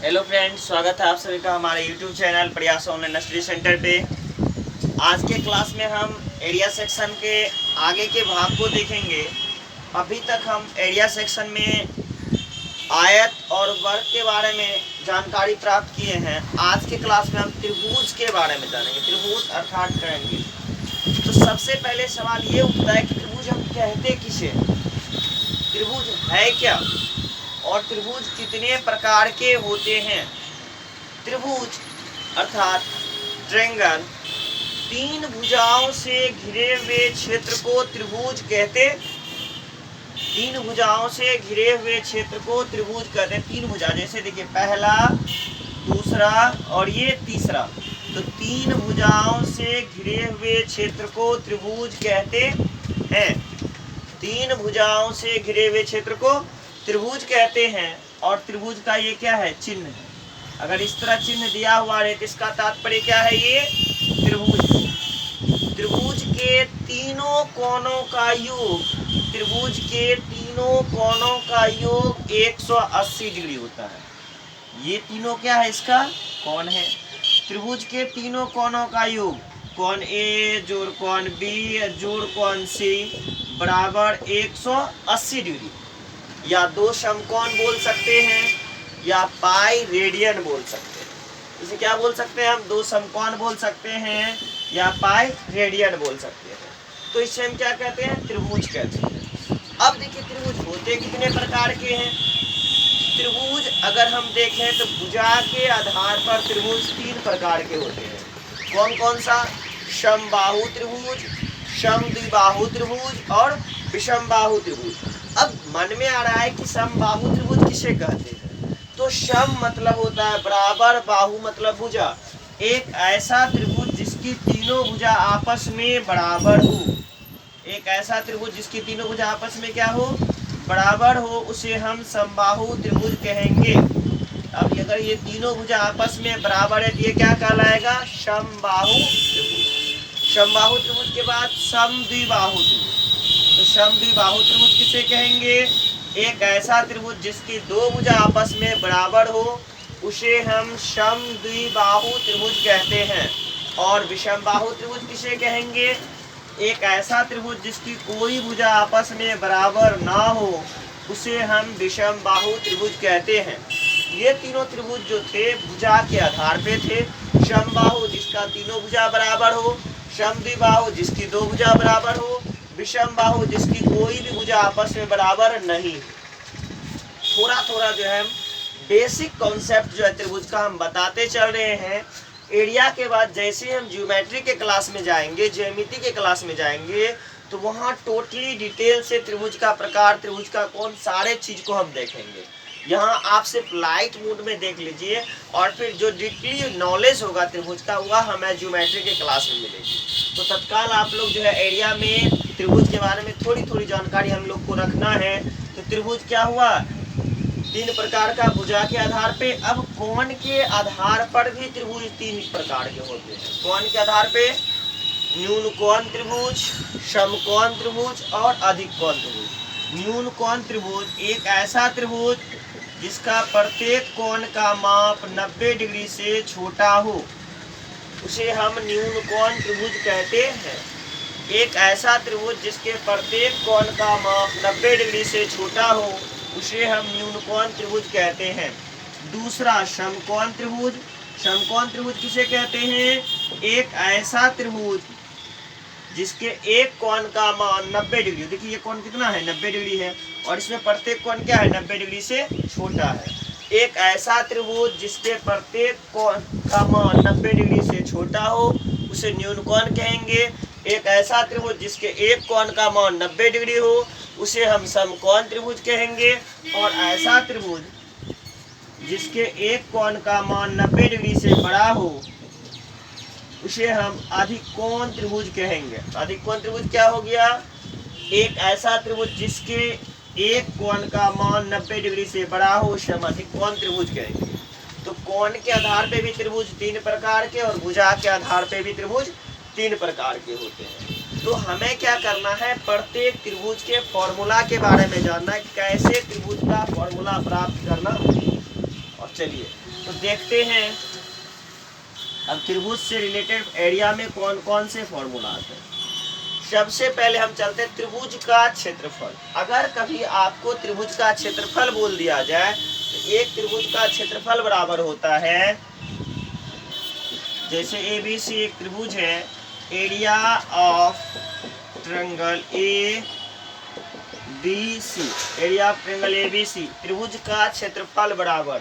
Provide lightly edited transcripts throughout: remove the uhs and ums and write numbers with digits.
Hello friends, स्वागत है आप सभी का हमारे यूट्यूब चैनल प्रयास ऑनलाइन स्टडी सेंटर पे। आज के क्लास में हम एरिया सेक्शन के आगे के भाग को देखेंगे। अभी तक हम एरिया सेक्शन में आयत और वर्ग के बारे में जानकारी प्राप्त किए हैं। आज के क्लास में हम त्रिभुज के बारे में जानेंगे, त्रिभुज अर्थात करेंगे। तो सबसे पहले सवाल ये उठता है कि त्रिभुज हम कहते किसे, त्रिभुज है क्या और त्रिभुज कितने प्रकार के होते हैं। त्रिभुज अर्थात ट्रायंगल तीन भुजाओं से घिरे हुए क्षेत्र को त्रिभुज कहते, तीन भुजाओं से घिरे हुए क्षेत्र को त्रिभुज कहते हैं। तीन भुजा, जैसे देखिए पहला, दूसरा और ये तीसरा, तो तीन भुजाओं से घिरे हुए क्षेत्र को त्रिभुज कहते हैं। तीन भुजाओं से घिरे हुए क्षेत्र को त्रिभुज कहते हैं। और त्रिभुज का ये क्या है, चिन्ह है। अगर इस तरह चिन्ह दिया हुआ है तो इसका तात्पर्य क्या है, ये त्रिभुज। त्रिभुज के तीनों कोणों का योग, त्रिभुज के तीनों कोणों का योग 180 डिग्री होता है। ये तीनों क्या है, इसका कोण है। त्रिभुज के तीनों कोणों का योग, कोण ए जोड़ कोण बी जोड़ कोण सी बराबर 180 डिग्री, या दो समकोण बोल सकते हैं या पाई रेडियन बोल सकते हैं। इसे क्या बोल सकते हैं हम, दो समकोण बोल सकते हैं या पाई रेडियन बोल सकते हैं। तो इसे हम क्या कहते हैं, त्रिभुज कहते हैं। अब देखिए त्रिभुज होते कितने प्रकार के हैं। त्रिभुज अगर हम देखें तो भुजा के आधार पर त्रिभुज तीन प्रकार के होते हैं। कौन कौन सा, समबाहु त्रिभुज, समद्विबाहु त्रिभुज और विषमबाहु त्रिभुज। अब मन में आ रहा है कि समबाहु त्रिभुज किसे कहते हैं, तो सम मतलब होता है बराबर, बाहु मतलब भुजा। एक ऐसा त्रिभुज जिसकी तीनों भुजा आपस में बराबर हो, एक ऐसा त्रिभुज जिसकी तीनों भुजा आपस में क्या हो, बराबर हो, उसे हम समबाहु त्रिभुज कहेंगे। अब अगर ये तीनों भुजा आपस में बराबर है तो ये क्या कहलाएगा, समबाहु त्रिभुज। समबाहु त्रिभुज के बाद समद्विबाहु त्रिभुज। तो समद्विबाहु त्रिभुज किसे कहेंगे, एक ऐसा त्रिभुज जिसकी दो भुजा आपस में बराबर हो, उसे हम समद्विबाहु त्रिभुज कहते हैं। और विषमबाहु त्रिभुज किसे कहेंगे, एक ऐसा त्रिभुज जिसकी कोई भुजा आपस में बराबर ना हो, उसे हम विषमबाहु त्रिभुज कहते हैं। ये तीनों त्रिभुज जो थे भुजा के आधार पे थे। समबाहु जिसका तीनों भुजा बराबर हो, समद्विबाहु जिसकी दो भुजा बराबर हो, विषमबाहु जिसकी कोई भी भुजा आपस में बराबर नहीं। थोड़ा थोड़ा जो है बेसिक कॉन्सेप्ट जो है त्रिभुज का हम बताते चल रहे हैं। एरिया के बाद जैसे हम ज्योमेट्री के क्लास में जाएंगे, ज्यामिति के क्लास में जाएंगे, तो वहाँ टोटली डिटेल से त्रिभुज का प्रकार, त्रिभुज का कौन, सारे चीज को हम देखेंगे। यहाँ आप सिर्फ लाइट मोड में देख लीजिए और फिर जो डिटेली नॉलेज होगा त्रिभुज का वह हमें ज्योमेट्री के क्लास में मिलेगी। तो तत्काल आप लोग जो है एरिया में त्रिभुज के बारे में थोड़ी थोड़ी जानकारी हम लोग को रखना है। तो त्रिभुज क्या हुआ, तीन प्रकार का भुजा के आधार पे। अब कोण के आधार पर भी त्रिभुज तीन प्रकार के होते हैं। कोण के आधार पे न्यून कोण त्रिभुज, समकोण त्रिभुज और अधिक कोण त्रिभुज। न्यून कोण त्रिभुज एक ऐसा त्रिभुज जिसका प्रत्येक कोण का माप 90 डिग्री से छोटा हो, उसे हम न्यून कोण त्रिभुज कहते हैं। एक ऐसा त्रिभुज जिसके प्रत्येक कोण का माप 90 डिग्री से छोटा हो, उसे हम न्यून कोण त्रिभुज कहते हैं। दूसरा समकोण त्रिभुज। समकोण त्रिभुज किसे कहते हैं, एक ऐसा त्रिभुज जिसके एक कोण का मान 90 डिग्री, देखिए ये कोण कितना है, 90 डिग्री है, और इसमें प्रत्येक कोण क्या है, 90 डिग्री से छोटा है। एक ऐसा त्रिभुज जिसके प्रत्येक कोण का मान 90 डिग्री से छोटा हो, उसे न्यून कोण कहेंगे। एक ऐसा त्रिभुज जिसके एक कोण का मान 90 डिग्री हो, उसे हम समकोण त्रिभुज कहेंगे। और ऐसा त्रिभुज जिसके एक कोण का मान 90 डिग्री से बड़ा हो, उसे हम अधिक कोण त्रिभुज कहेंगे। अधिक कोण त्रिभुज क्या हो गया, एक ऐसा त्रिभुज जिसके एक कोण का मान 90 डिग्री से बड़ा हो, उसे हम अधिक कोण त्रिभुज कहेंगे। तो कोण के आधार पे भी त्रिभुज तीन प्रकार के और भुजा के आधार पे भी त्रिभुज तीन प्रकार के होते हैं। तो हमें क्या करना है, प्रत्येक त्रिभुज के फॉर्मूला के बारे में जानना है, कैसे त्रिभुज का फॉर्मूला प्राप्त करना। और चलिए तो देखते हैं अब त्रिभुज से रिलेटेड एरिया में कौन कौन से फॉर्मूला आते हैं। सबसे पहले हम चलते हैं त्रिभुज का क्षेत्रफल। अगर कभी आपको त्रिभुज का क्षेत्रफल बोल दिया जाए तो एक त्रिभुज का क्षेत्रफल बराबर होता है, जैसे ABC एक त्रिभुज है, area of triangle ABC, area of triangle ABC त्रिभुज का क्षेत्रफल बराबर,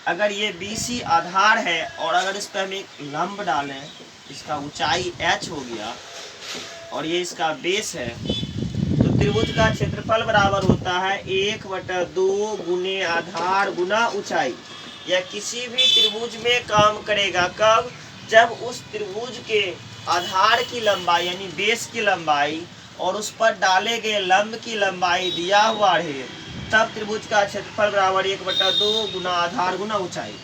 अगर ये BC आधार है और अगर इस पर हम एक लंब डालें, इसका ऊंचाई h हो गया और ये इसका बेस है, तो त्रिभुज का क्षेत्रफल बराबर होता है 1/2 गुने आधार गुना ऊंचाई। यह किसी भी त्रिभुज में काम करेगा कब, जब उस त्रिभुज के आधार की लंबाई यानी बेस की लंबाई और उस पर डाले गए लंब की लंबाई दिया हुआ है, तब त्रिभुज का क्षेत्रफल बराबर 1/2 गुना आधार गुना ऊंचाई।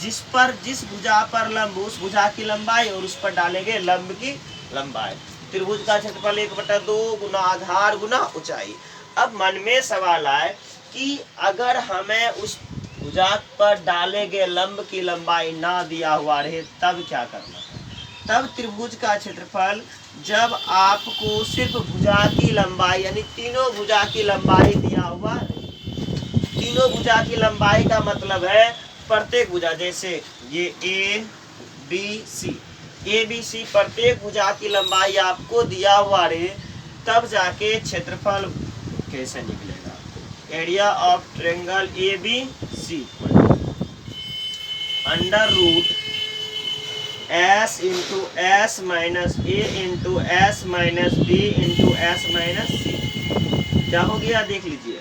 जिस भुजा पर लंब उस भुजा की लंबाई और उस पर डाले गए लंब की लंबाई। त्रिभुज का क्षेत्रफल 1/2 गुना आधार गुना ऊंचाई। अब मन में सवाल आए कि अगर हमें उस भुजा पर डाले गए लंब की लंबाई ना दिया हुआ रहे तब क्या करना है। तब त्रिभुज का क्षेत्रफल जब आपको सिर्फ भुजा की लंबाई यानी तीनों भुजा की लंबाई दिया हुआ है, तीनों भुजा की लंबाई का मतलब है प्रत्येक भुजा, जैसे ये ABC प्रत्येक भुजा की लंबाई आपको दिया हुआ रहे, तब जाके क्षेत्रफल कैसे निकलेगा। Area of triangle ABC under root S into S minus A into S minus B into S minus C। क्या हो गया देख लीजिए,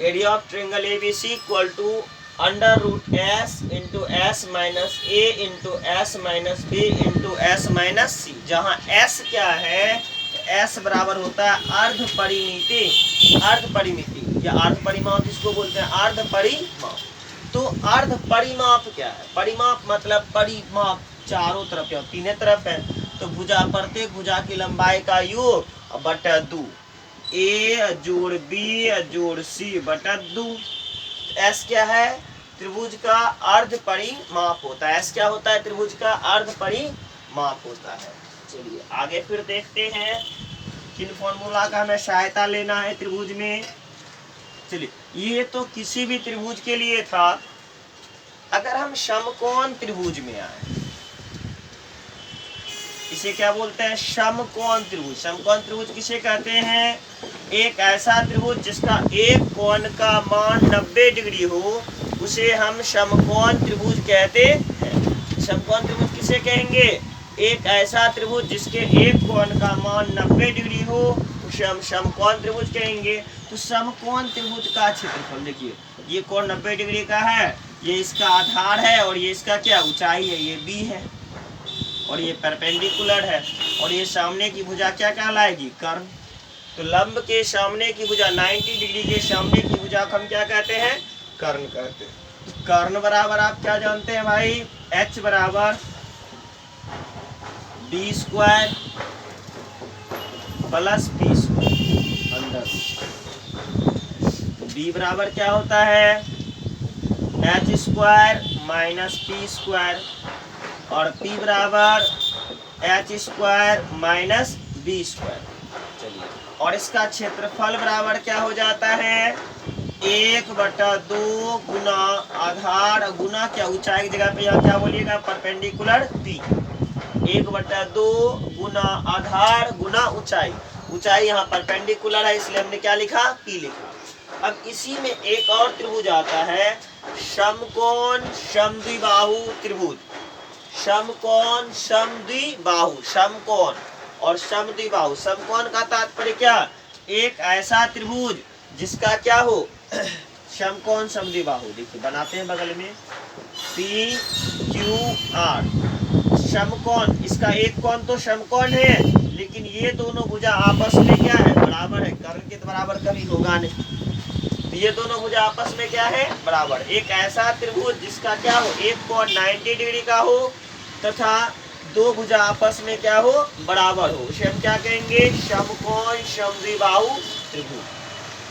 area of triangle ABC equal to under root S into S minus A into S minus B into S minus C, जहाँ S क्या है, S बराबर होता है अर्ध परिमिति। अर्ध परिमिति या अर्ध परिमाप जिसको बोलते हैं अर्ध परिमाप। तो अर्ध परिमाप क्या है, परिमाप मतलब परिमाप चारों तरफ या तीनों तरफ है, तो भुजा प्रत्येक भुजा की लंबाई का योग बटा 2, A जोड़ B जोड़ C बटा 2। S क्या है, त्रिभुज का अर्ध परिमाप होता है। S क्या होता है, त्रिभुज का अर्ध परिमाप होता है। चलिए आगे फिर देखते हैं किन फॉर्मूला का हमें सहायता लेना है त्रिभुज में। चलिए ये तो किसी भी त्रिभुज के लिए था। अगर हम समकोण त्रिभुज में आए, इसे क्या बोलते हैं, समकोण त्रिभुज। समकोण त्रिभुज किसे कहते हैं, एक ऐसा त्रिभुज जिसका एक कोण का मान 90 डिग्री हो उसे हम समकोण त्रिभुज कहते हैं। समकोण त्रिभुज किसे कहेंगे, एक ऐसा त्रिभुज जिसके एक कोण का मान 90 डिग्री हो उसे हम समकोण त्रिभुज कहेंगे। तो समकोण त्रिभुज का क्षेत्रफल देखिए, ये कोण 90 डिग्री का है, ये इसका आधार है और ये इसका क्या ऊंचाई है, ये B है और ये परपेंडिकुलर है और ये सामने की भुजा क्या कहलाएगी, कर्ण। तो लंब के सामने की भुजा 90 डिग्री के सामने की भुजा को हम क्या कहते हैं, कर्ण कहते हैं। तो कर्ण बराबर आप क्या जानते हैं भाई, H बराबर D² प्लस P² अंदर। B बराबर क्या होता है, H² माइनस P² और P बराबर H² माइनस B²। चलिए और इसका क्षेत्रफल बराबर क्या हो जाता है, 1/2 गुना आधार गुना क्या ऊंचाई की जगह पे यहाँ क्या बोलिएगा, परपेंडिकुलर P। 1/2 गुना आधार गुना ऊंचाई। ऊंचाई यहाँ परपेंडिकुलर है इसलिए हमने क्या लिखा, P लिखा। अब इसी में एक और त्रिभुज आता है, समकोण समद्विबाहु त्रिभुज। समकोण समद्विबाहु, समकोण और समद्विबाहु। समकोण का तात्पर्य क्या, एक ऐसा त्रिभुज जिसका क्या हो, समकोण समद्विबाहु। देखिए बनाते हैं बगल में PQR। समकोण, इसका एक कोण तो समकोण है लेकिन ये दोनों भुजा आपस में क्या है, बराबर है। कर्ण के तो बराबर कभी होगा नहीं, ये दोनों भुजा आपस में क्या है, बराबर। एक ऐसा त्रिभुज जिसका क्या हो, एक कोण 90 डिग्री का हो तथा दो भुजा आपस में क्या हो, बराबर हो, उसे हम क्या कहेंगे, समकोण समद्विबाहु त्रिभुज।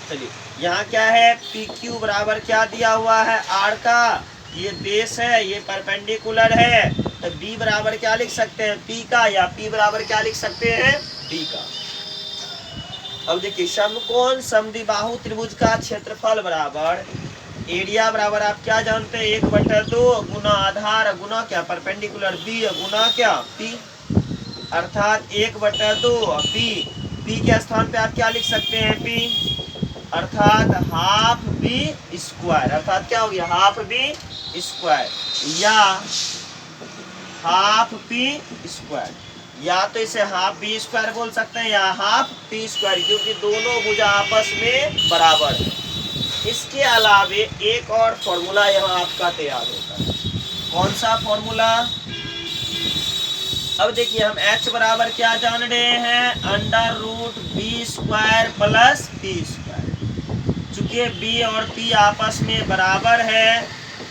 चलिए यहाँ क्या है, पी क्यू बराबर क्या दिया हुआ है, आर का, ये बेस है, ये परपेंडिकुलर है, तो बी बराबर क्या लिख सकते हैं, पी का, या पी बराबर क्या लिख सकते हैं, डी का। अब देखिए समकोण समद्विबाहु त्रिभुज का क्षेत्रफल बराबर एरिया बराबर आप क्या जानते हैं, 1/2 गुना आधार गुना क्या, परपेंडिकुलर बी गुना क्या, पी, अर्थात 1/2 पी, पी के स्थान पे आप क्या लिख सकते हैं, पी, अर्थात हाफ बी स्क्वायर, अर्थात क्या हो गया, हाफ बी स्क्वायर, या हाफ पी स्क्वायर, या तो इसे हाफ बी स्क्वायर बोल सकते हैं या हाफ पी स्क्वायर, क्योंकि दोनों भुजा आपस में बराबर है। इसके अलावे एक और फॉर्मूला यहाँ आपका तैयार होता है, कौन सा फॉर्मूला, अब देखिए हम h बराबर क्या जान रहे हैं, √b² प्लस पी स्क्वायर, चूंकि b और p आपस में बराबर है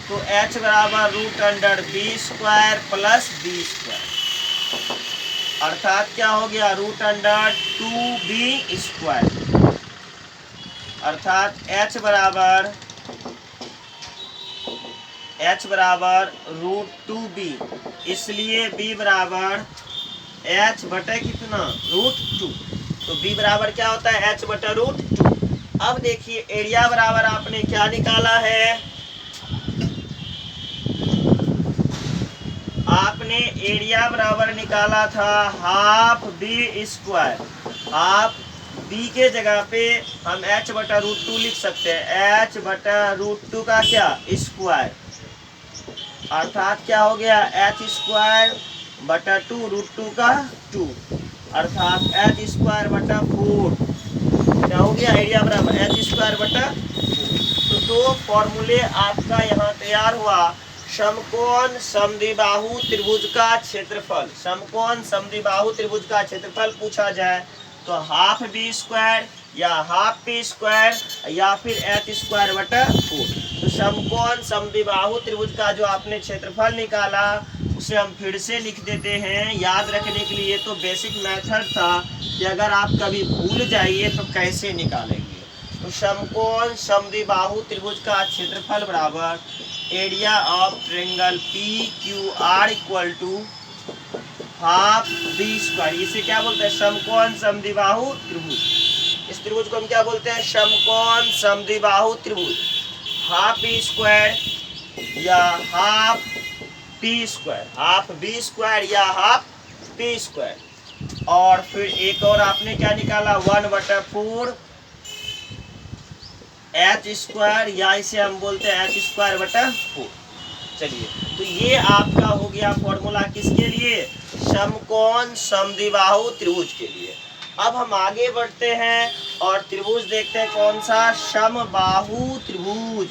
तो h बराबर √b² प्लस b², अर्थात क्या हो गया, √2b², अर्थात h बराबर √2b, इसलिए b बराबर h बटे कितना, √2, तो b बराबर क्या होता है, h बटा √2। अब देखिए एरिया बराबर आपने क्या निकाला है, आपने एरिया बराबर निकाला था हाफ b², हाफ b के जगह पे हम h बटा √2 लिख सकते हैं, h बटा √2 का क्या, स्क्वायर, अर्थात क्या हो गया, h² बटा 2 √2 का 2, अर्थात h² बटा 4, क्या हो गया, एरिया बराबर h² बटा 4। तो फॉर्मूले आपका यहाँ तैयार हुआ, समकोण समद्विबाहु त्रिभुज का क्षेत्रफल, समकोण समद्विबाहु त्रिभुज का क्षेत्रफल पूछा जाए तो हाफ b² या हाफ p² या फिर h² बटा 4। तो समकोण समद्विबाहु त्रिभुज का जो आपने क्षेत्रफल निकाला उसे हम फिर से लिख देते हैं, याद रखने के लिए तो बेसिक मेथड था कि अगर आप कभी भूल जाइए तो कैसे निकालेंगे। तो समकोण समद्विबाहु त्रिभुज का क्षेत्रफल बराबर area of triangle PQR equal to half b², इसे क्या बोलते हैं, समकोण समद्विबाहु त्रिभुज, इस त्रिभुज को हम क्या बोलते हैं, समकोण समद्विबाहु त्रिभुज, हाफ b² या हाफ p², हाफ b² या हाफ p², और फिर एक और आपने क्या निकाला, 1/4 h² या इसे हम बोलते हैं h² बटा 4। चलिए तो ये आपका हो गया फॉर्मूला किसके लिए, समकोण समद्विबाहु त्रिभुज के लिए। अब हम आगे बढ़ते हैं और त्रिभुज देखते हैं, कौन सा, समबाहु त्रिभुज,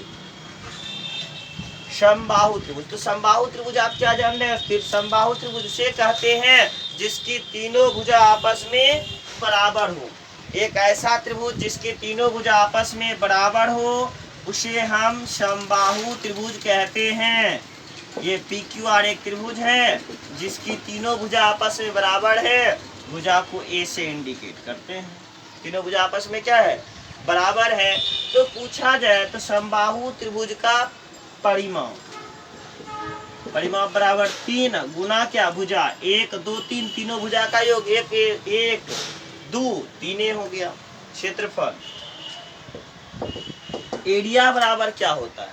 समबाहु त्रिभुज। तो समबाहु त्रिभुज आप क्या जान रहे हैं, फिर समबाहु त्रिभुज से कहते हैं जिसकी तीनों भुजा आपस में बराबर हो, एक ऐसा त्रिभुज जिसके तीनों भुजा आपस में बराबर हो उसे हम समबाहु त्रिभुज कहते हैं। ये PQR एक त्रिभुज है जिसकी तीनों भुजा आपस में बराबर है, भुजा को A से इंडिकेट करते हैं, तीनों भुजा आपस में क्या है, बराबर है। तो पूछा जाए तो समबाहु त्रिभुज का परिमाप, परिमाप बराबर 3 गुना क्या, भुजा 1 2 3, तीनों भुजा का योग 1 2 3 हो गया। क्षेत्रफल एरिया बराबर क्या होता है,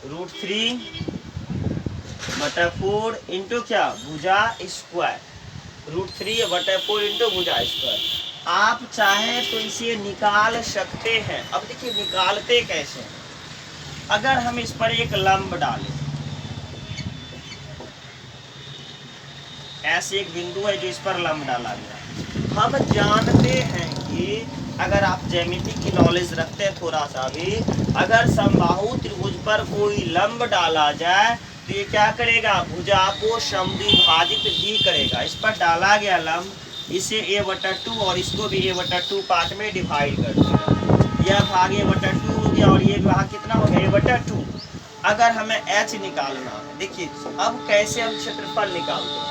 √3/4 इंटू क्या, भुजा स्क्वायर, √3/4 इंटू भुजा स्क्वायर। आप चाहें तो इसे निकाल सकते हैं। अब देखिए निकालते कैसे हैं, अगर हम इस पर एक लंब डालें, ऐसे एक बिंदु है जो इस पर लंब डाला गया, हम जानते हैं कि अगर आप ज्यामिति की नॉलेज रखते हैं थोड़ा सा भी, अगर समबाहु त्रिभुज पर कोई लंब डाला जाए तो ये क्या करेगा, भुजा को समद्विभाजित भी करेगा। इस पर डाला गया लंब, इसे a/2 और इसको भी a/2 पार्ट में डिवाइड कर देगा, यह भाग a/2 हो गया और ये भाग कितना हो गया, a/2। अगर हमें h निकालना है, देखिए अब कैसे हम क्षेत्रफल निकालते हैं,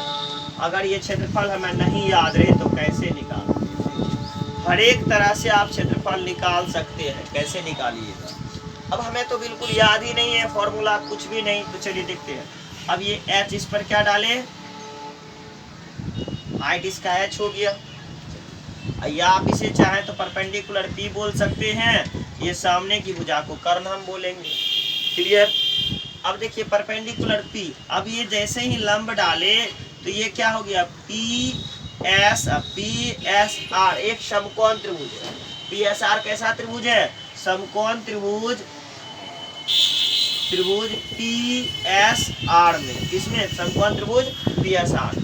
अगर ये क्षेत्रफल हमें नहीं याद रहे तो कैसे निकालते हैं, हर एक तरह से आप क्षेत्रफल निकाल सकते हैं। कैसे निकालिएगा? अब हमें तो बिल्कुल याद ही नहीं है फॉर्मूला, कुछ भी नहीं, तो चलिए देखते हैं। अब ये h इस पर क्या डालें, हाइट इसका h हो गया, या आप इसे चाहे तो परपेंडिकुलर p बोल सकते हैं, ये सामने की भुजा को कर्ण हम बोलेंगे। क्लियर? अब देखिए परपेंडिकुलर p, अब ये जैसे ही लंब डाले तो ये क्या हो गया, PSR, एक समकोण त्रिभुज है। PSR कैसा त्रिभुज है? समकोण त्रिभुज PSR में, किसमें? समकोण त्रिभुज PSR,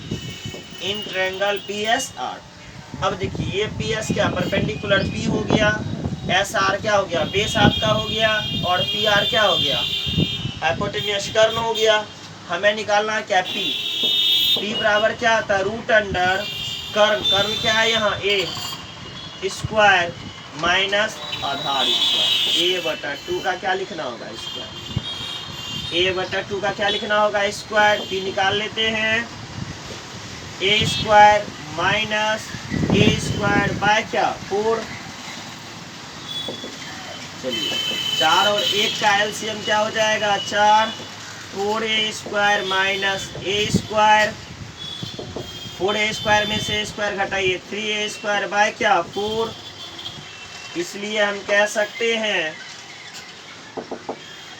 इन ट्रायंगल PSR। अब देखिए ये PS क्या, परपेंडिकुलर P हो गया, SR क्या हो गया, बेस आपका हो गया, और PR क्या हो गया, हाइपोटेन्यूज कर्ण हो गया। हमें निकालना है क्या, P बराबर क्या आता है, रूट अंडर कर्ण, कर्ण क्या है यहाँ A square minus Aadhaar square, A/2 का क्या लिखना होगा, स्क्वायर, A/2 का क्या लिखना होगा, स्क्वायर। P निकाल लेते हैं, A square minus A square by क्या, 4। चलिए 4 और 1 का एलसीएम क्या हो जाएगा, 4, 4A square minus A square, 4A square में से स्क्वायर घटाइए, 3A स्क्वायर बाय क्या, 4। इसलिए हम कह सकते हैं,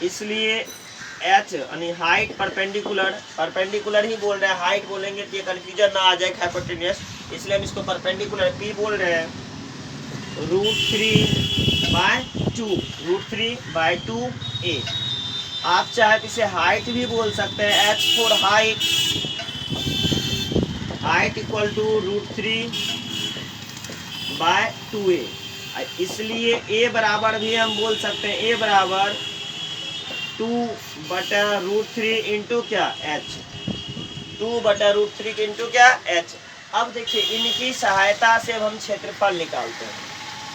इसलिए h यानी हाइट परपेंडिकुलर ही बोल रहे हैं, हाइट बोलेंगे तो ये कंफ्यूजन ना आ जाए हाइपोटेन्यूज, इसलिए हम इसको परपेंडिकुलर p बोल रहे हैं, √3/2A। आप चाहे तो इसे हाइट भी बोल सकते हैं, h for height equal to √3/2A। इसलिए A बराबर भी हम बोल सकते हैं, A बराबर 2/√3 इंटू क्या, h, 2/√3 इंटू क्या, h। अब देखिए इनकी सहायता से हम क्षेत्रफल निकालते हैं।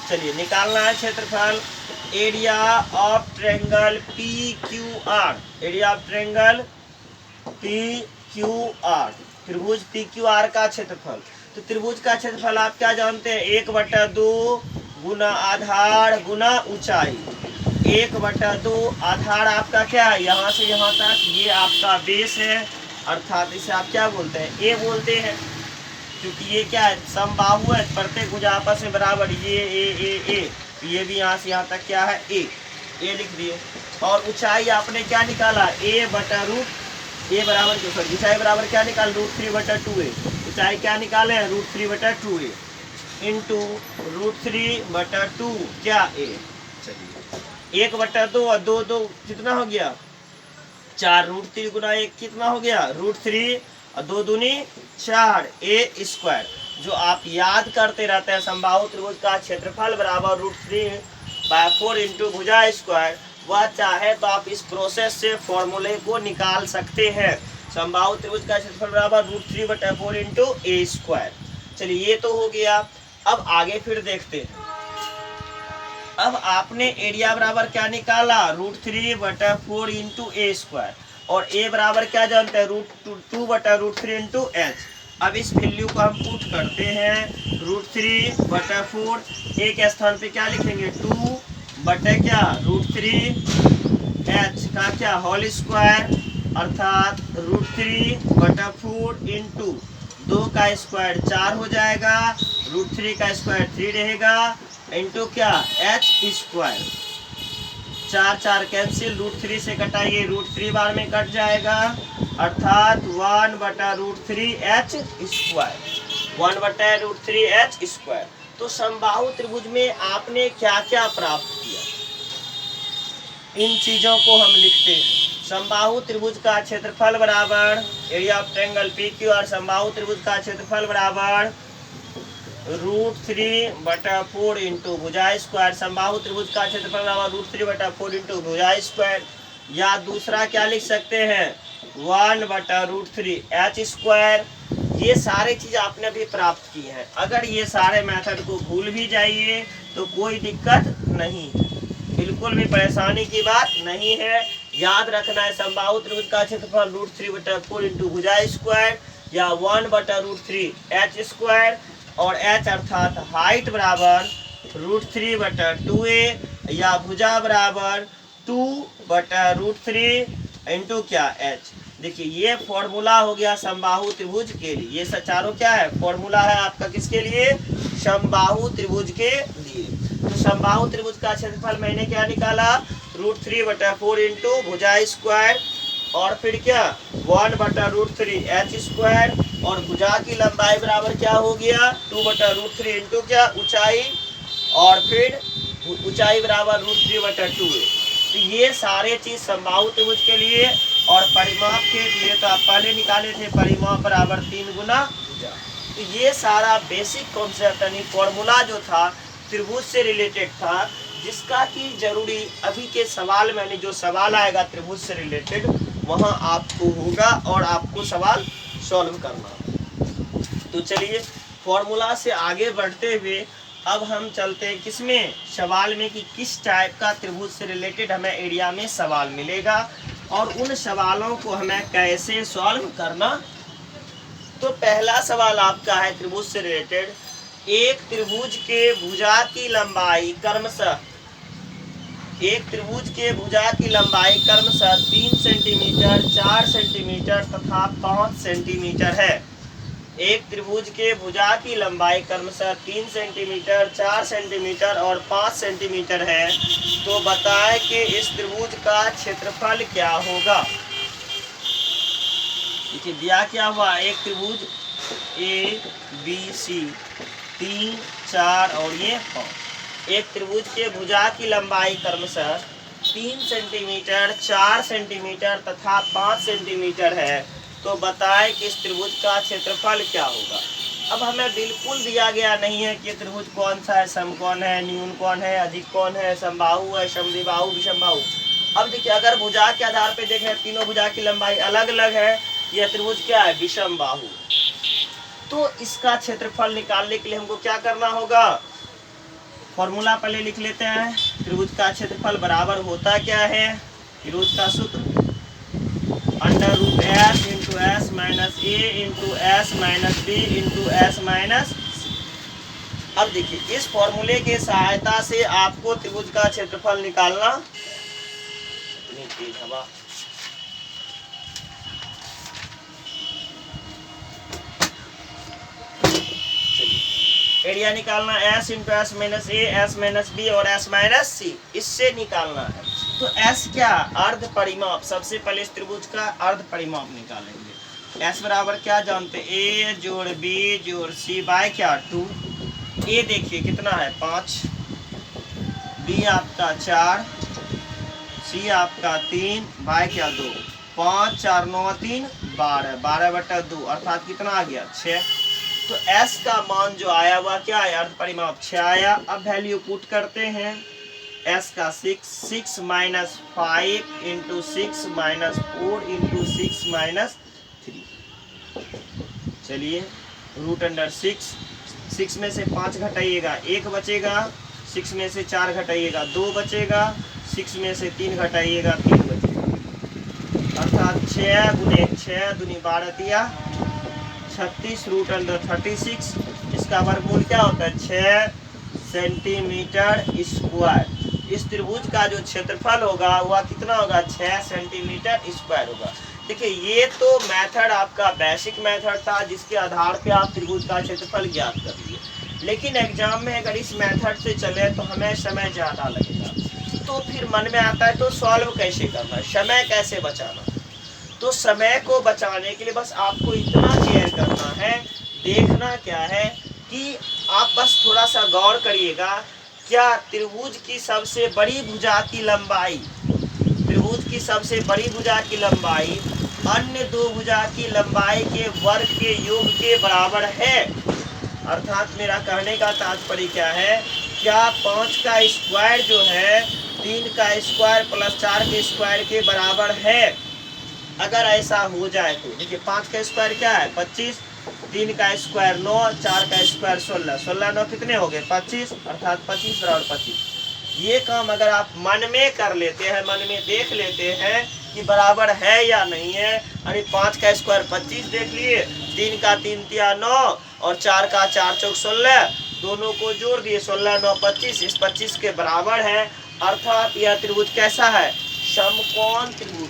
चलिए निकालना है क्षेत्रफल, area of triangle PQR, area of triangle PQR, त्रिभुज PQR का क्षेत्रफल। तो त्रिभुज का क्षेत्रफल आप क्या जानते हैं, 1/2 गुना आधार गुना ऊंचाई, 1/2 आधार आपका क्या है, यहाँ से यहाँ तक, ये आपका बेस है, अर्थात इसे आप क्या बोलते हैं, A बोलते हैं, क्योंकि ये क्या है, समबाहु है, प्रत्येक भुजा आपस में बराबर, ये ये भी यहाँ से यहाँ तक क्या है, A लिख दिए। और ऊंचाई आपने क्या निकाला, A बराबर क्यों, सॉरी ऊंचाई बराबर क्या निकाल, √3/2A, ऊंचाई क्या निकाले हैं, √3/2A इंटू √3/2 क्या A। चलिए 1/2 और 2 कितना हो गया, 4, √3 गुना 1 कितना हो गया, √3 और 2 दूनी 4, A स्क्वायर। जो आप याद करते रहते हैं, समबाहु त्रिभुज का क्षेत्रफल बराबर √3/4 इंटू भुजा स्क्वायर, वह चाहे तो आप इस प्रोसेस से फॉर्मूले को निकाल सकते हैं। समबाहु त्रिभुज का क्षेत्रफल बराबर √3/4 इंटू A स्क्वायर। चलिए ये तो हो गया। अब आगे फिर देखते हैं। अब आपने एरिया बराबर क्या निकाला, √3/4 इंटू A स्क्वायर, और A बराबर क्या जानते हैं, √2/√3 इंटू H। अब इस वैल्यू को हम पुट करते हैं, √3/4, A के स्थान पे क्या लिखेंगे, 2/√3H का क्या होल स्क्वायर, अर्थात √3/4 इंटू 2 का स्क्वायर 4 हो जाएगा, √3 का स्क्वायर 3 रहेगा, इंटू क्या, H स्क्वायर, 4 कैंसिल, √3 से कटाइए, √3 बार में कट जाएगा, अर्थात 1/√3H स्क्वायर, 1/√3H स्क्वायर। तो समबाहु त्रिभुज में आपने क्या क्या प्राप्त किया, इन चीजों को हम लिखते हैं। समबाहु त्रिभुज का क्षेत्रफल बराबर, एरिया ऑफ ट्रायंगल PQR, समबाहु त्रिभुज का क्षेत्रफल बराबर √3/4 इंटू भुजा स्क्वायर, समबाहु त्रिभुज का क्षेत्रफल बराबर √3/4 इंटू भुजा स्क्वायर, या दूसरा क्या लिख सकते हैं, 1/√3H स्क्वायर। ये सारी चीज आपने अभी प्राप्त की है। अगर ये सारे मेथड को भूल भी जाइए तो कोई दिक्कत नहीं, बिल्कुल भी परेशानी की बात नहीं है। याद रखना है, समबाहु त्रिभुज का क्षेत्रफल √3/4 इंटू भुजा स्क्वायर, या 1/√3H स्क्वायर, और h अर्थात हाइट बराबर √3/2a या भुजा बराबर 2/√3 इंटू क्या h। देखिए ये फॉर्मूला हो गया समबाहु त्रिभुज के लिए। ये चारों क्या है, फॉर्मूला है आपका किसके लिए, समबाहु त्रिभुज के लिए। तो समबाहु त्रिभुज का क्षेत्रफल मैंने क्या निकाला, √3/4 इंटू भुजा स्क्वायर और फिर क्या 1/√3 h स्क्वायर और भुजा की लंबाई बराबर क्या हो गया 2/√3 इंटू क्या ऊंचाई और फिर ऊंचाई बराबर √3/2। तो ये सारे चीज समबाहु त्रिभुज के लिए और परिमाप के लिए तो आप पहले निकाले थे, परिमाप बराबर 3 गुना भुजा। तो ये सारा बेसिक कॉन्सेप्ट यानी फॉर्मूला जो था त्रिभुज से रिलेटेड था, जिसका कि जरूरी अभी के सवाल में जो सवाल आएगा त्रिभुज से रिलेटेड वहां आपको होगा और आपको सवाल सॉल्व करना। तो चलिए फॉर्मूला से आगे बढ़ते हुए अब हम चलते हैं किसमें, सवाल में, कि किस टाइप का त्रिभुज से रिलेटेड हमें एरिया में सवाल मिलेगा और उन सवालों को हमें कैसे सॉल्व करना। तो पहला सवाल आपका है त्रिभुज से रिलेटेड, एक त्रिभुज के भुजा की लंबाई क्रमशः 3 सेंटीमीटर, 4 सेंटीमीटर तथा 5 सेंटीमीटर है। एक त्रिभुज के भुजा की लंबाई क्रमशः 3 सेंटीमीटर, 4 सेंटीमीटर और 5 सेंटीमीटर है। तो बताएं कि इस त्रिभुज का क्षेत्रफल क्या होगा। देखिए दिया क्या हुआ, एक त्रिभुज ABC 3, 4 और ये 5। एक त्रिभुज के भुजा की लंबाई क्रमशः 3 सेंटीमीटर, 4 सेंटीमीटर तथा 5 सेंटीमीटर है। तो बताएं कि इस त्रिभुज का क्षेत्रफल क्या होगा। अब हमें बिल्कुल दिया गया नहीं है कि त्रिभुज कौन सा है, समकोण है, न्यून कोण है, अधिक कोण है, समबाहु है, समद्विबाहु, विषमबाहु। अब देखिए अगर भुजा के आधार पे देखें, तीनों भुजा की लंबाई अलग अलग है, यह त्रिभुज क्या है, विषमबाहु। तो इसका क्षेत्रफल निकालने के लिए हमको क्या करना होगा, फॉर्मूला पहले लिख लेते हैं। त्रिभुज का क्षेत्रफल बराबर होता क्या है, त्रिभुज का सूत्र √s into s minus a into s minus b into s minus c। अब देखिए इस फॉर्मूले के सहायता से आपको त्रिभुज का क्षेत्रफल निकालना। इतनी तेज हवा, एरिया निकालना s into s minus a, s minus b और s माइनस c, इससे निकालना है। तो s क्या, अर्ध परिमाप। सबसे पहले इस त्रिभुज का अर्ध परिमाप निकालेंगे। s बराबर क्या जानते हैं, a जोड़ b जोड़ c बाय क्या 2। a देखिए कितना है 5, b आपका 4, c आपका 3 बाय क्या 2। 5 4 9 3 12, 12/2 अर्थात कितना आ गया 6। तो s का मान जो आया वह क्या है, अर्ध परिमाप 6 आया। अब वैल्यू पुट करते हैं, s का 6 minus 5 into 6 minus 4 into 6 minus 3। चलिए √6, 6 में से 5 घटाइएगा 1 बचेगा, 6 में से 4 घटाइएगा 2 बचेगा, 6 में से 3 घटाइएगा 3 बचेगा, अर्थात 6 गुने 6 दूनी 12 दिया 36 √36। इसका वर्गमूल क्या होता है 6 सेंटीमीटर स्क्वायर। इस त्रिभुज का जो क्षेत्रफल होगा वह कितना होगा 6 सेंटीमीटर स्क्वायर होगा। देखिए ये तो मेथड आपका बेसिक मेथड था जिसके आधार पे आप त्रिभुज का क्षेत्रफल ज्ञात कर लिए, लेकिन एग्जाम में अगर इस मेथड से चले तो हमें समय ज़्यादा लगेगा। तो फिर मन में आता है तो सॉल्व कैसे करना है, समय कैसे बचाना। तो समय को बचाने के लिए बस आपको इतना केयर करना है, देखना क्या है कि आप बस थोड़ा सा गौर करिएगा, क्या त्रिभुज की सबसे बड़ी भुजा की लंबाई, त्रिभुज की सबसे बड़ी भुजा की लंबाई अन्य दो भुजा की लंबाई के वर्ग के योग के बराबर है। अर्थात मेरा कहने का तात्पर्य क्या है, क्या 5 का स्क्वायर जो है 3 का स्क्वायर प्लस 4 के स्क्वायर के बराबर है। अगर ऐसा हो जाए तो देखिए 5 का स्क्वायर क्या है 25, 3 का स्क्वायर 9, 4 का स्क्वायर 16, 16 9 कितने हो गए 25, अर्थात 25 बराबर 25। ये काम अगर आप मन में कर लेते हैं, मन में देख लेते हैं कि बराबर है या नहीं है, यानी 5 का स्क्वायर 25 देख लिए, 3 का 3 तिया 9 और 4 का 4 चौक 16, दोनों को जोड़ दिए 16 9 25, इस 25 के बराबर है। अर्थात यह त्रिभुज कैसा है? समकोण त्रिभुज।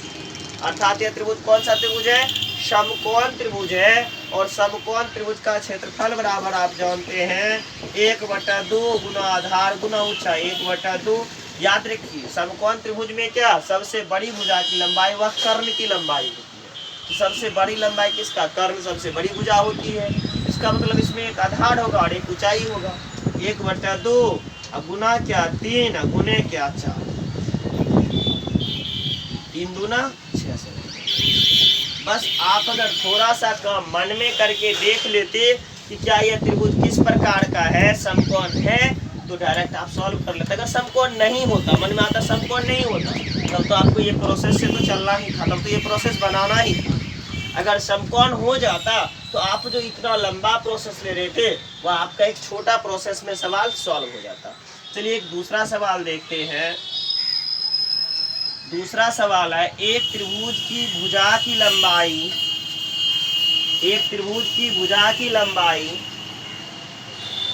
अर्थात यह त्रिभुज कौन सा त्रिभुज है? समकोण त्रिभुज है। और समकोण त्रिभुज का क्षेत्रफल बराबर आप जानते हैं 1/2 गुना आधार गुना ऊंचाई 1/2। याद रखिए समकोण त्रिभुज में क्या सबसे बड़ी भुजा की लंबाई वह कर्ण की लंबाई होती है। तो सबसे बड़ी लंबाई किसका? कर्ण सबसे बड़ी भुजा होती है। इसका मतलब इसमें एक आधार होगा और एक ऊंचाई होगा। 1/2 गुना क्या 3 गुने क्या 4, 3 दूना 6। बस आप अगर थोड़ा सा काम मन में करके देख लेते कि क्या यह त्रिभुज किस प्रकार का है, समकोण है, तो डायरेक्ट आप सॉल्व कर लेते। अगर समकोण नहीं होता, मन में आता समकोण नहीं होता, तब तो आपको ये प्रोसेस से तो चलना ही था, तब तो ये प्रोसेस बनाना ही था। अगर समकोण हो जाता तो आप जो इतना लंबा प्रोसेस ले रहे थे वह आपका एक छोटा प्रोसेस में सवाल सॉल्व हो जाता। चलिए एक दूसरा सवाल देखते हैं। दूसरा सवाल है एक त्रिभुज की भुजा की लंबाई, एक त्रिभुज की भुजा की लंबाई,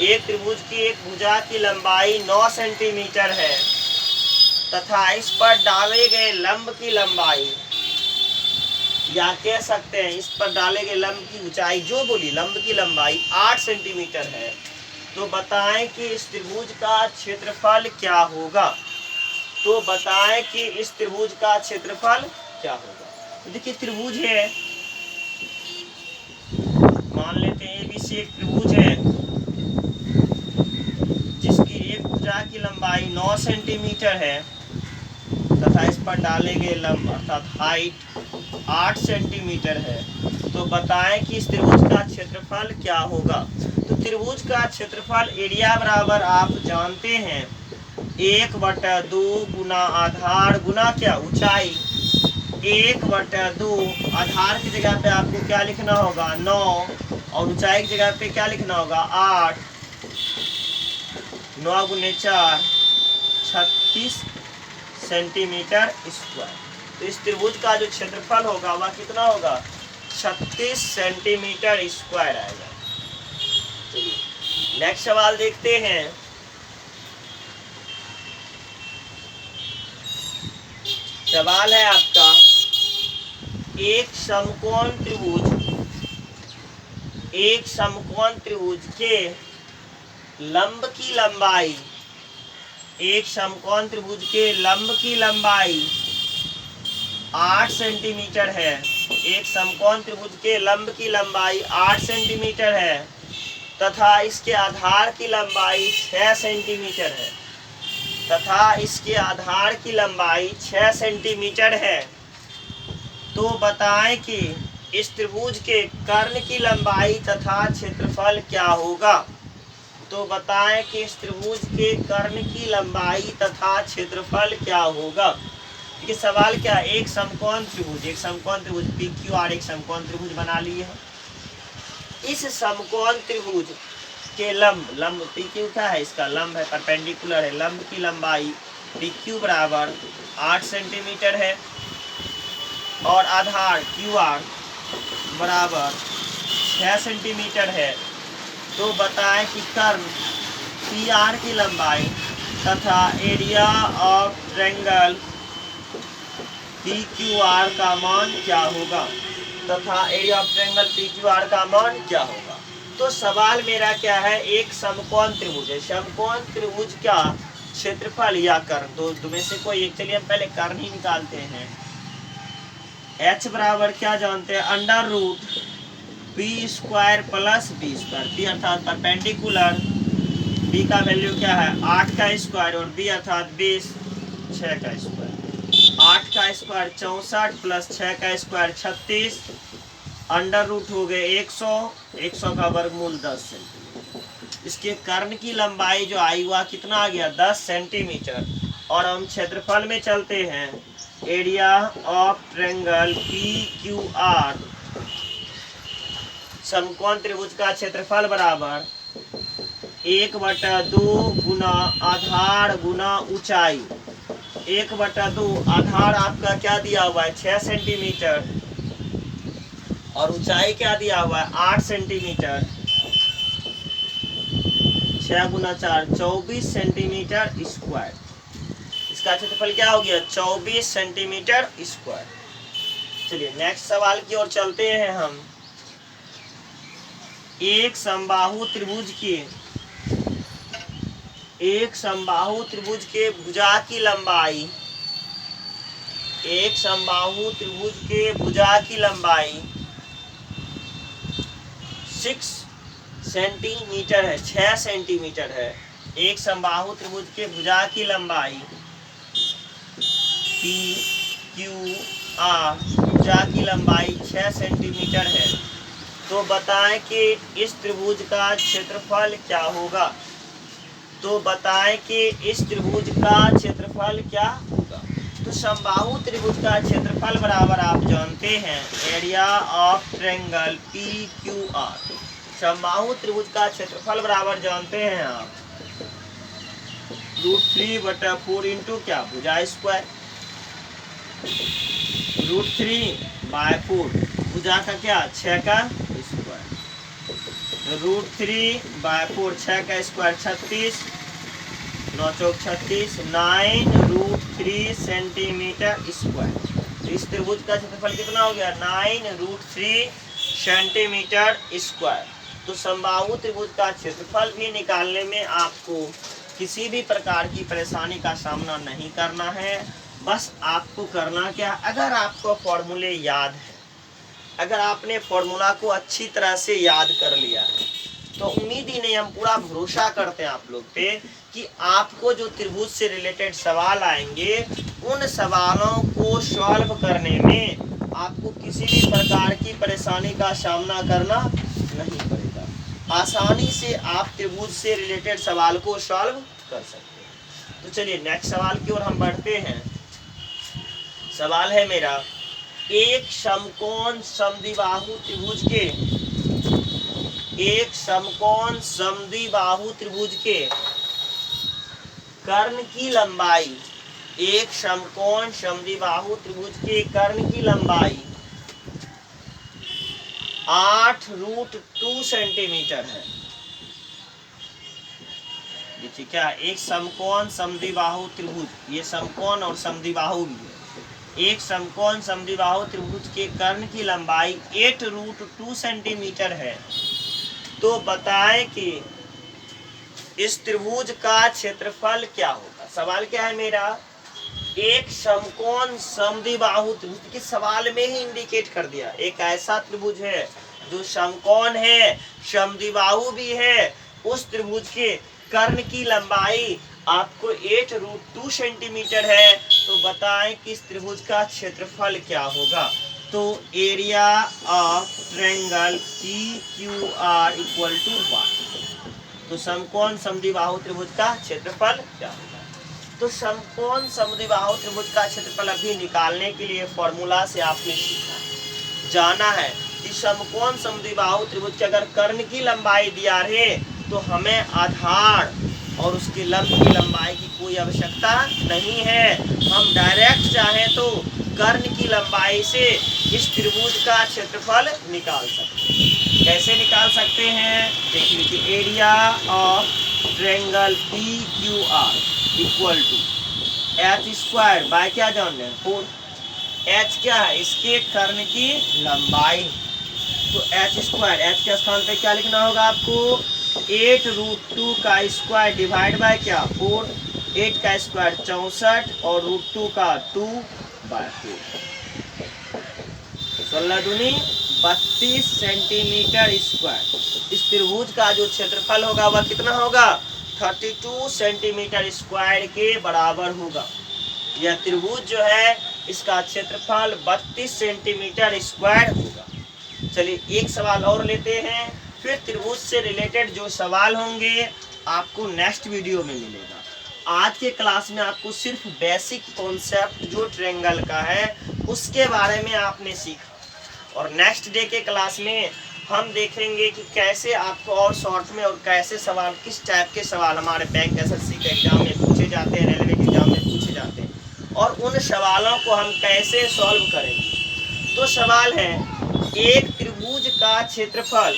एक त्रिभुज की एक भुजा की लंबाई 9 सेंटीमीटर है तथा इस पर डाले गए लंब की लंबाई, या कह सकते हैं इस पर डाले गए लंब की ऊंचाई, जो बोली लंब की लंबाई 8 सेंटीमीटर है, तो बताएं कि इस त्रिभुज का क्षेत्रफल क्या होगा। तो बताएं कि इस त्रिभुज का क्षेत्रफल क्या होगा। तो देखिए त्रिभुज है, मान लेते हैं ABC एक त्रिभुज है जिसकी एक भुजा की लंबाई 9 सेंटीमीटर है तथा इस पर डाले गए लंब अर्थात हाइट 8 सेंटीमीटर है। तो बताएं कि इस त्रिभुज का क्षेत्रफल क्या होगा। तो त्रिभुज का क्षेत्रफल एरिया बराबर आप जानते हैं 1/2 गुना आधार गुना क्या ऊंचाई। 1/2 आधार की जगह पे आपको क्या लिखना होगा 9 और ऊंचाई की जगह पे क्या लिखना होगा 8। 9 गुने 4 36 सेंटीमीटर स्क्वायर। तो इस त्रिभुज का जो क्षेत्रफल होगा वह कितना होगा 36 सेंटीमीटर स्क्वायर आएगा। चलिए नेक्स्ट सवाल देखते हैं। सवाल है आपका एक समकोण त्रिभुज के लंब की लंबाई, एक समकोण त्रिभुज के लंब की लंबाई 8 सेंटीमीटर है। एक समकोण त्रिभुज के लंब की लंबाई 8 सेंटीमीटर है तथा इसके आधार की लंबाई 6 सेंटीमीटर है, तथा इसके आधार की लंबाई 6 सेंटीमीटर है। तो बताएं कि इस त्रिभुज के कर्ण की लंबाई तथा क्षेत्रफल क्या होगा। तो बताएं कि इस त्रिभुज के कर्ण की लंबाई तथा क्षेत्रफल क्या होगा। देखिए सवाल क्या, एक समकोण त्रिभुज PQR एक समकोण त्रिभुज बना लिए है। इस समकोण त्रिभुज के लंब PQ क्या है, इसका लंब है, परपेंडिकुलर है। लंब की लंबाई PQ बराबर 8 सेंटीमीटर है और आधार QR बराबर 6 सेंटीमीटर है। तो बताएं कि कर्ण PR की लंबाई तथा एरिया ऑफ ट्रायंगल PQR का मान क्या होगा, तथा एरिया ऑफ ट्रायंगल PQR का मान क्या होगा। तो सवाल मेरा क्या है, एक समकोण त्रिभुज है, समकोण त्रिभुज का क्षेत्रफल या कर्ण, दो में से कोई एक। चलिए हम पहले कर्ण ही निकालते हैं। H बराबर क्या जानते हैं √B² प्लस B²। B अर्थात परपेंडिकुलर, B का वैल्यू क्या है 8 का स्क्वायर और B अर्थात 20 6 का स्क्वायर। 8 का स्क्वायर 64 प्लस 6 का स्क्वायर 36, √ हो गए 100 का वर्गमूल 10 सेंटीमीटर। इसके कर्ण की लंबाई जो आई हुआ कितना आ गया 10 सेंटीमीटर। और हम क्षेत्रफल में चलते हैं, एरिया ऑफ ट्रायंगल PQR समकोण त्रिभुज का क्षेत्रफल बराबर 1/2 गुना आधार गुना ऊंचाई। 1/2 आधार आपका क्या दिया हुआ है 6 सेंटीमीटर और ऊंचाई क्या दिया हुआ है 8 सेंटीमीटर। 6 गुना 4 24 सेंटीमीटर स्क्वायर। इसका क्षेत्रफल क्या हो गया 24 सेंटीमीटर स्क्वायर। चलिए नेक्स्ट सवाल की ओर चलते हैं हम। एक समबाहु त्रिभुज के भुजा की लंबाई 6 सेंटीमीटर है 6 सेंटीमीटर है। एक समबाहु त्रिभुज के भुजा की लंबाई PQR भुजा की लंबाई 6 सेंटीमीटर है। तो बताएं कि इस त्रिभुज का क्षेत्रफल क्या होगा। तो समबाहु त्रिभुज का क्षेत्रफल बराबर आप जानते हैं एरिया ऑफ ट्रायंगल PQR। समबाहु त्रिभुज का क्षेत्रफल बराबर जानते हैं आप √3/4 इंटू क्या भुजा स्क्वायर। √3/4 भुजा का क्या 6 का स्क्वायर। √3/4 6 का स्क्वायर 36 9 चौक 36 9√3 सेंटीमीटर स्क्वायर। इस त्रिभुज का क्षेत्रफल कितना हो गया 9√3 सेंटीमीटर स्क्वायर। तो समबाहु त्रिभुज का क्षेत्रफल भी निकालने में आपको किसी भी प्रकार की परेशानी का सामना नहीं करना है। बस आपको करना क्या, अगर आपको फॉर्मूले याद है, अगर आपने फॉर्मूला को अच्छी तरह से याद कर लिया है तो उम्मीद ही नहीं, हम पूरा भरोसा करते हैं आप लोग पे कि आपको जो त्रिभुज से रिलेटेड सवाल आएंगे उन सवालों को सॉल्व करने में आपको किसी भी प्रकार की परेशानी का सामना करना नहीं पड़ेगा। आसानी से आप त्रिभुज से रिलेटेड सवाल को सॉल्व कर सकते हैं। तो चलिए नेक्स्ट सवाल की ओर हम बढ़ते हैं। सवाल है मेरा, एक समकोण समद्विबाहु त्रिभुज के कर्ण की लंबाई 8√2 सेंटीमीटर है। देखिए क्या, एक समकोण समद्विबाहु त्रिभुज, ये समकोण और समद्विबाहु भी है। एक समकोण समद्विबाहु त्रिभुज के कर्ण की लंबाई 8√2 सेंटीमीटर है। तो बताएं कि इस त्रिभुज का क्षेत्रफल क्या होगा। सवाल क्या है मेरा, एक समकोण समद्विबाहु त्रिभुज के सवाल में ही इंडिकेट कर दिया, एक ऐसा त्रिभुज है जो समकोण है समद्विबाहु भी है। उस त्रिभुज के कर्ण की लंबाई आपको 8√2 सेंटीमीटर है। तो बताएं कि इस त्रिभुज का क्षेत्रफल क्या होगा। तो area of triangle PQR equal to 1। तो समकोण समद्विबाहु त्रिभुज का क्षेत्रफल क्या होगा। तो समकोण समद्विबाहु त्रिभुज का क्षेत्रफल अभी निकालने के लिए फॉर्मूला से आपने सीखा जाना है कि समकोण समद्विबाहु त्रिभुज के अगर कर्ण की लंबाई दिया है तो हमें आधार और उसके लंब की लंबाई की कोई आवश्यकता नहीं है। हम डायरेक्ट चाहें तो कर्ण की लंबाई से इस त्रिभुज का क्षेत्रफल निकाल सकते हैं। कैसे निकाल सकते हैं, देखिए कि area of triangle PQR equal to h² by क्या जान रहे हैं 4। h क्या है, इसके कर्ण की लंबाई। तो h² h के स्थान पे क्या लिखना होगा आपको 8√2 का स्क्वायर डिवाइड बाय क्या 4। 8 का स्क्वायर 64 और √2 का 2/4। 16 दूनी 32 सेंटीमीटर स्क्वायर। इस त्रिभुज का जो क्षेत्रफल होगा वह कितना होगा 32 सेंटीमीटर स्क्वायर के बराबर होगा। यह त्रिभुज जो है इसका क्षेत्रफल 32 सेंटीमीटर स्क्वायर होगा। चलिए एक सवाल और लेते हैं, फिर त्रिभुज से रिलेटेड जो सवाल होंगे आपको नेक्स्ट वीडियो में मिलेगा। आज के क्लास में आपको सिर्फ बेसिक कॉन्सेप्ट जो ट्रायंगल का है उसके बारे में आपने सीखा, और नेक्स्ट डे के क्लास में हम देखेंगे कि कैसे आपको और शॉर्ट में और कैसे सवाल, किस टाइप के सवाल हमारे बैंक एसएससी के एग्जाम में पूछे जाते हैं, रेलवे के एग्जाम में पूछे जाते हैं, और उन सवालों को हम कैसे सॉल्व करेंगे। तो सवाल है, एक त्रिभुज का क्षेत्रफल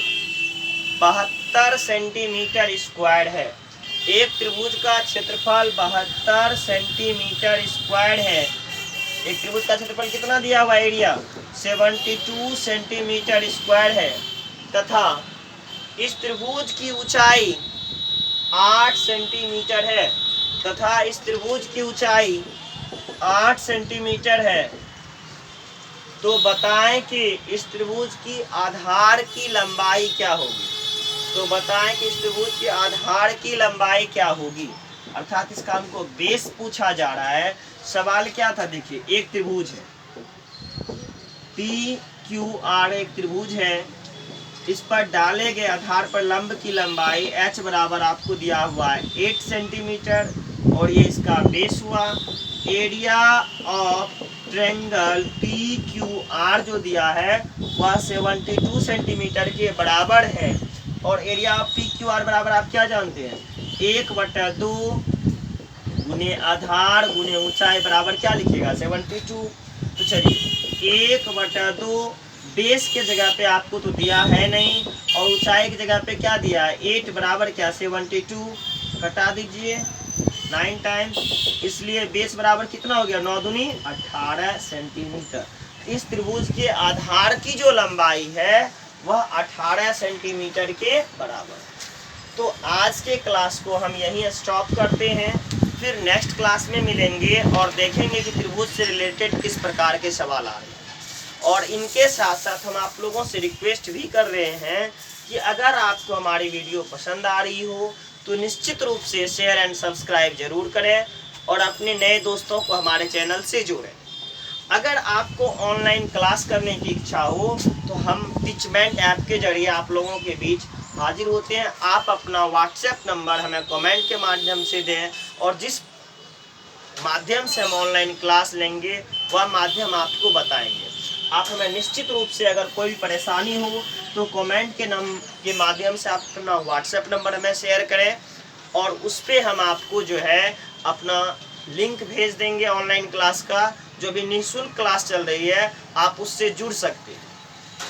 72 सेंटीमीटर स्क्वायर है। एक त्रिभुज का क्षेत्रफल 72 सेंटीमीटर स्क्वायर है। एक त्रिभुज का क्षेत्रफल कितना दिया हुआ, एरिया 72 सेंटीमीटर स्क्वायर है, तथा इस त्रिभुज की ऊंचाई 8 सेंटीमीटर है, तथा इस त्रिभुज की ऊंचाई 8 सेंटीमीटर है। तो बताएं कि इस त्रिभुज की आधार की लंबाई क्या होगी। तो बताएं कि इस त्रिभुज की आधार की लंबाई क्या होगी, अर्थात इसका हमको बेस पूछा जा रहा है। सवाल क्या था, देखिए एक त्रिभुज है PQR, एक त्रिभुज है, इस पर डाले गए आधार पर लंब की लंबाई h बराबर आपको दिया हुआ है 8 सेंटीमीटर, और ये इसका बेस हुआ। एरिया ऑफ ट्रायंगल PQR जो दिया है वह 72 सेंटीमीटर के बराबर है, और एरिया ऑफ PQR बराबर आप क्या जानते हैं, 1/2 गुने आधार गुने ऊंचाई बराबर क्या लिखिएगा 72। तो चलिए 1/2 बेस के जगह पे आपको तो दिया है नहीं, और ऊंचाई की जगह पे क्या दिया है 8 बराबर क्या 72, कटा दीजिए 9 टाइम्स, इसलिए बेस बराबर कितना हो गया 9 दूनी 18 सेंटीमीटर। इस त्रिभुज के आधार की जो लंबाई है वह 18 सेंटीमीटर के बराबर। तो आज के क्लास को हम यहीं स्टॉप करते हैं, फिर नेक्स्ट क्लास में मिलेंगे और देखेंगे कि त्रिभुज से रिलेटेड किस प्रकार के सवाल आ रहे हैं। और इनके साथ साथ हम आप लोगों से रिक्वेस्ट भी कर रहे हैं कि अगर आपको हमारी वीडियो पसंद आ रही हो तो निश्चित रूप से शेयर एंड सब्सक्राइब जरूर करें, और अपने नए दोस्तों को हमारे चैनल से जोड़ें। अगर आपको ऑनलाइन क्लास करने की इच्छा हो तो हम टीचमेंट ऐप के जरिए आप लोगों के बीच हाजिर होते हैं। आप अपना व्हाट्सएप नंबर हमें कमेंट के माध्यम से दें, और जिस माध्यम से हम ऑनलाइन क्लास लेंगे वह माध्यम आपको बताएंगे। आप हमें निश्चित रूप से अगर कोई परेशानी हो तो कमेंट के माध्यम से आप अपना व्हाट्सएप नंबर हमें शेयर करें, और उस पर हम आपको जो है अपना लिंक भेज देंगे ऑनलाइन क्लास का। जो भी निःशुल्क क्लास चल रही है आप उससे जुड़ सकते हैं।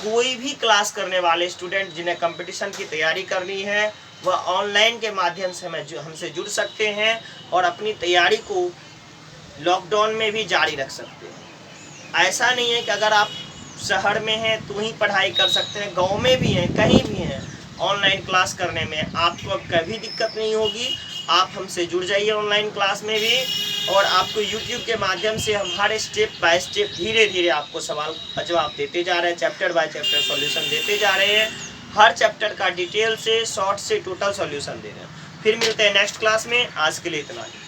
कोई भी क्लास करने वाले स्टूडेंट जिन्हें कंपटीशन की तैयारी करनी है वह ऑनलाइन के माध्यम से हमसे जुड़ सकते हैं, और अपनी तैयारी को लॉकडाउन में भी जारी रख सकते हैं। ऐसा नहीं है कि अगर आप शहर में हैं तो ही पढ़ाई कर सकते हैं, गांव में भी हैं, कहीं भी हैं, ऑनलाइन क्लास करने में आपको अब कभी दिक्कत नहीं होगी। आप हमसे जुड़ जाइए ऑनलाइन क्लास में भी, और आपको यूट्यूब के माध्यम से हम हर स्टेप बाय स्टेप धीरे धीरे आपको सवाल का जवाब देते जा रहे हैं, चैप्टर बाय चैप्टर सॉल्यूशन देते जा रहे हैं। हर चैप्टर का डिटेल से, शॉर्ट से टोटल सॉल्यूशन दे रहे हैं। फिर मिलते हैं नेक्स्ट क्लास में, आज के लिए इतना ही।